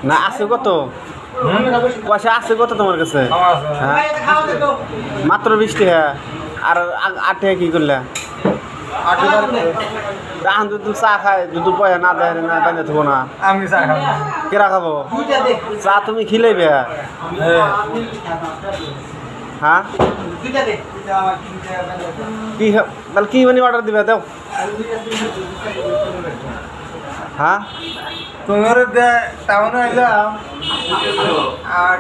না আছে কত পয়সা আছে কত তোমার কাছে হ্যাঁ মাত্র 20 টাকা আর 8 টাকা কি করলে এখন যদি চা খায় যদি পয়সা না দেয় না বানিয়ে থাকবো না আমি চা খাবো কেরা খাবো চা তুমি খিলাইবে হ্যাঁ কি তাহলে কি মানে অর্ডার দিবে দাও হ্যাঁ তোমার টাউনে আইলাম আর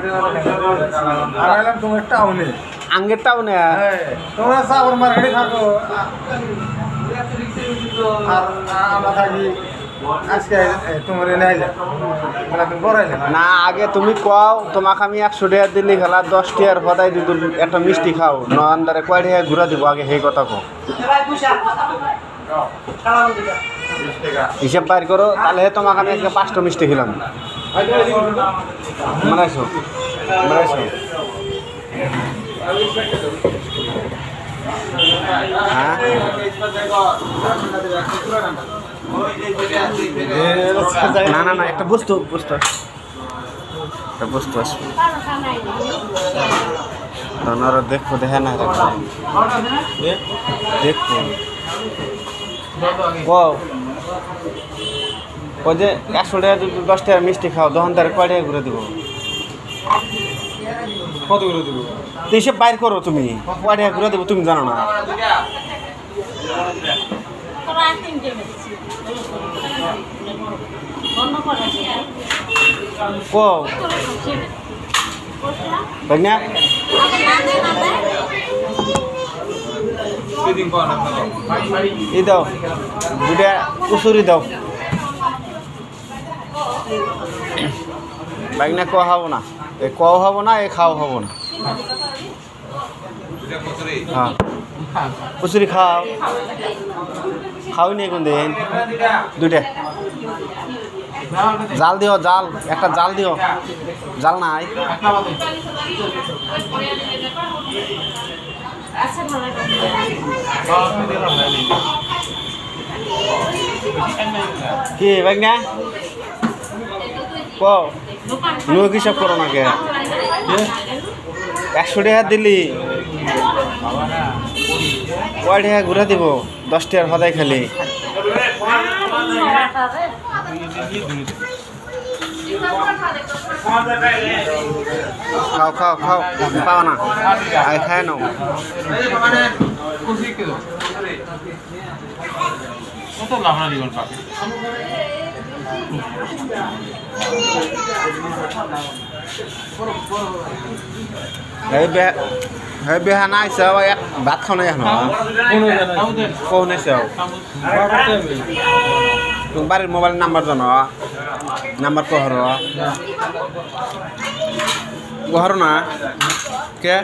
আইলাম তোমার টাউনে আঙ্গের টাউনে তোমরা সাবর মার্কেটে থাকো আর আমরা থাকি আজকে তোমার এনে আইলাম তুমি বড় আইলাম না আগে তুমি কও তোমাকে আমি 100 টাকা দিলি খেলা 10 টাকার হদাই দিত একটা মিষ্টি খাও নন্দারে কয় টাকা ঘুরা দিব আগে সেই কথা কো হিসাব বাইর করো তাহলে তোমাকে আমি আজকে 5টা মিষ্টি খেলাম মানাইছো হ্যাঁ না না না একটা বস্তু আসবে ওনারা দেখবো দেখে না দেখবো ওই যে 100 টাকা যদি 10 টাকা মিষ্টি খাও দোকানদারে কয় টাকা ঘুরে দিব কত করে দেবো হিসেব বাইর করো তুমি কয় টাকা ঘুরে দেবো তুমি জানো না কো না এই দাও দুটা কুসুরি দাও বাইক না কোয়া হবো না এ কোয়াও হবো না এ খাওয়া হবো না হ্যাঁ কুসুরি খাও নি কোন দিন দুইটা জাল দিও জাল একটা জাল দিও জাল নাই কি বাইক না কো নো হিসাব করো না কে 100 টাকা দিলি কয় টাকা ঘুরে দিব 10 টাকার হদাই খালি খাও পাও না আগে খায় নাও হ্যাঁ বেহা নাই চাও এক ভাত খাও নাই এখন কোন নাই চাও তুমি বাড়ির মোবাইল নাম্বার জানো নাম্বার কহর না কে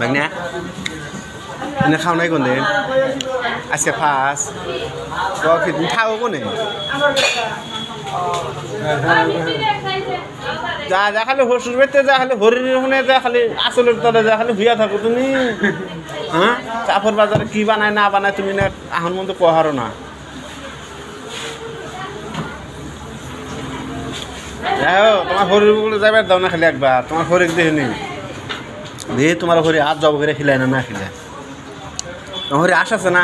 Bánh nè nó không đây còn đến sẽ pass có thì cũng thao có này যা যা খালি হসুর বেতে যা খালি হরির হুনে যা খালি আসলের তলে যা খালি হুইয়া থাকো তুমি হ্যাঁ চাপর বাজারে কি বানায় না বানায় তুমি না আহন মতো কহারো না তোমার হরির বলে যাবে দাও না খালি একবার তোমার হরিক দেখে নি দিয়ে তোমার হরি হাত জব করে খিলায় না না খিলায় তোমার হরি আশ আছে না